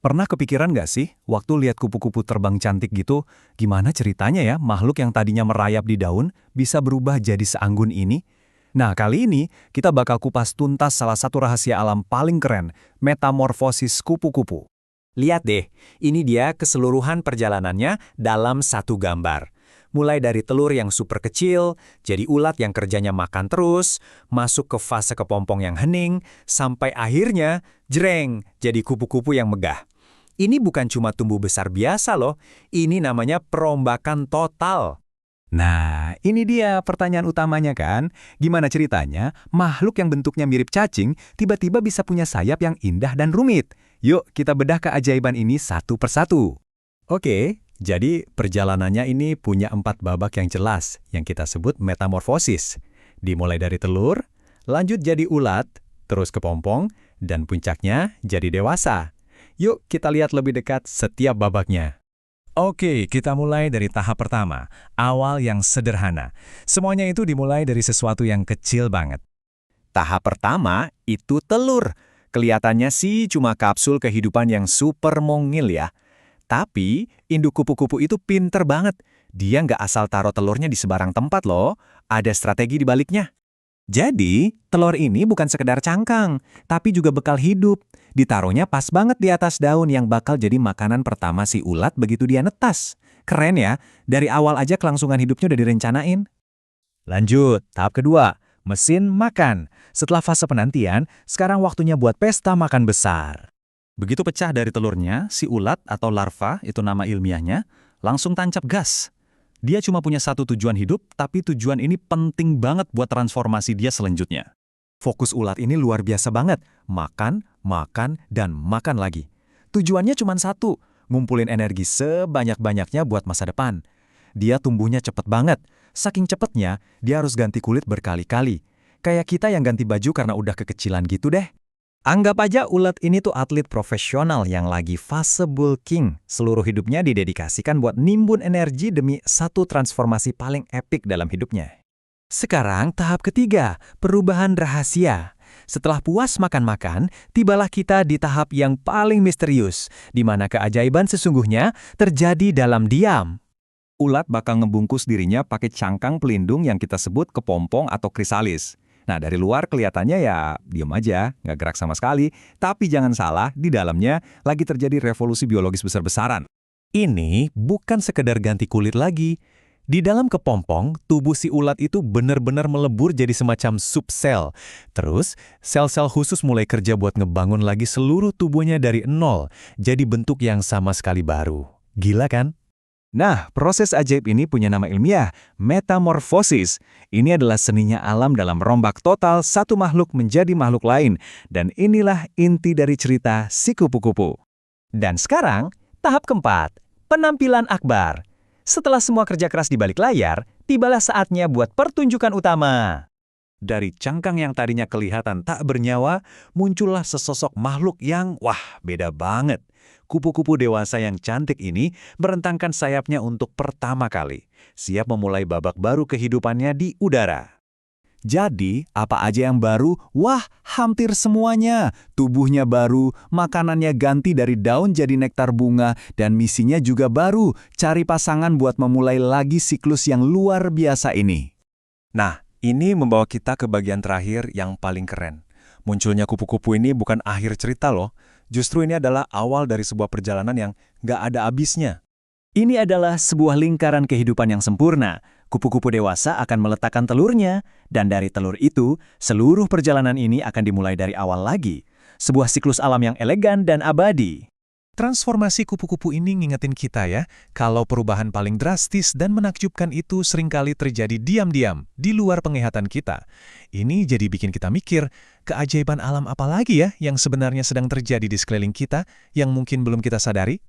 Pernah kepikiran nggak sih, waktu lihat kupu-kupu terbang cantik gitu, gimana ceritanya ya makhluk yang tadinya merayap di daun bisa berubah jadi seanggun ini? Nah, kali ini kita bakal kupas tuntas salah satu rahasia alam paling keren, metamorfosis kupu-kupu. Lihat deh, ini dia keseluruhan perjalanannya dalam satu gambar. Mulai dari telur yang super kecil, jadi ulat yang kerjanya makan terus, masuk ke fase kepompong yang hening, sampai akhirnya, jreng, jadi kupu-kupu yang megah. Ini bukan cuma tumbuh besar biasa loh, ini namanya perombakan total. Nah, ini dia pertanyaan utamanya kan. Gimana ceritanya, makhluk yang bentuknya mirip cacing tiba-tiba bisa punya sayap yang indah dan rumit? Yuk, kita bedah keajaiban ini satu persatu. Oke, jadi perjalanannya ini punya 4 babak yang jelas, yang kita sebut metamorfosis. Dimulai dari telur, lanjut jadi ulat, terus kepompong, dan puncaknya jadi dewasa. Yuk kita lihat lebih dekat setiap babaknya. Oke, kita mulai dari tahap pertama, awal yang sederhana. Semuanya itu dimulai dari sesuatu yang kecil banget. Tahap pertama itu telur. Kelihatannya sih cuma kapsul kehidupan yang super mungil ya. Tapi induk kupu-kupu itu pinter banget. Dia nggak asal taruh telurnya di sebarang tempat loh. Ada strategi di baliknya. Jadi, telur ini bukan sekedar cangkang, tapi juga bekal hidup. Ditaruhnya pas banget di atas daun yang bakal jadi makanan pertama si ulat begitu dia netas. Keren ya, dari awal aja kelangsungan hidupnya udah direncanain. Lanjut, tahap kedua, mesin makan. Setelah fase penantian, sekarang waktunya buat pesta makan besar. Begitu pecah dari telurnya, si ulat atau larva, itu nama ilmiahnya, langsung tancap gas. Dia cuma punya satu tujuan hidup, tapi tujuan ini penting banget buat transformasi dia selanjutnya. Fokus ulat ini luar biasa banget, makan, makan, dan makan lagi. Tujuannya cuma satu, ngumpulin energi sebanyak-banyaknya buat masa depan. Dia tumbuhnya cepet banget, saking cepetnya dia harus ganti kulit berkali-kali. Kayak kita yang ganti baju karena udah kekecilan gitu deh. Anggap aja ulat ini tuh atlet profesional yang lagi fase bulking. Seluruh hidupnya didedikasikan buat nimbun energi demi satu transformasi paling epik dalam hidupnya. Sekarang tahap ketiga, perubahan rahasia. Setelah puas makan-makan, tibalah kita di tahap yang paling misterius, di mana keajaiban sesungguhnya terjadi dalam diam. Ulat bakal ngebungkus dirinya pakai cangkang pelindung yang kita sebut kepompong atau krisalis. Nah, dari luar kelihatannya ya diam aja, nggak gerak sama sekali. Tapi jangan salah, di dalamnya lagi terjadi revolusi biologis besar-besaran. Ini bukan sekedar ganti kulit lagi. Di dalam kepompong, tubuh si ulat itu benar-benar melebur jadi semacam subsel. Terus, sel-sel khusus mulai kerja buat ngebangun lagi seluruh tubuhnya dari nol. Jadi bentuk yang sama sekali baru. Gila kan? Nah, proses ajaib ini punya nama ilmiah, metamorfosis. Ini adalah seninya alam dalam merombak total satu makhluk menjadi makhluk lain. Dan inilah inti dari cerita si kupu-kupu. Dan sekarang, tahap keempat, penampilan akbar. Setelah semua kerja keras di balik layar, tibalah saatnya buat pertunjukan utama. Dari cangkang yang tadinya kelihatan tak bernyawa, muncullah sesosok makhluk yang, beda banget. Kupu-kupu dewasa yang cantik ini merentangkan sayapnya untuk pertama kali, siap memulai babak baru kehidupannya di udara. Jadi, apa aja yang baru? Hampir semuanya. Tubuhnya baru, makanannya ganti dari daun jadi nektar bunga, dan misinya juga baru, cari pasangan buat memulai lagi siklus yang luar biasa ini. Nah, ini membawa kita ke bagian terakhir yang paling keren. Munculnya kupu-kupu ini bukan akhir cerita loh. Justru ini adalah awal dari sebuah perjalanan yang gak ada habisnya. Ini adalah sebuah lingkaran kehidupan yang sempurna. Kupu-kupu dewasa akan meletakkan telurnya, dan dari telur itu, seluruh perjalanan ini akan dimulai dari awal lagi. Sebuah siklus alam yang elegan dan abadi. Transformasi kupu-kupu ini ngingetin kita ya, kalau perubahan paling drastis dan menakjubkan itu seringkali terjadi diam-diam, di luar penglihatan kita. Ini jadi bikin kita mikir, keajaiban alam apa lagi ya yang sebenarnya sedang terjadi di sekeliling kita, yang mungkin belum kita sadari?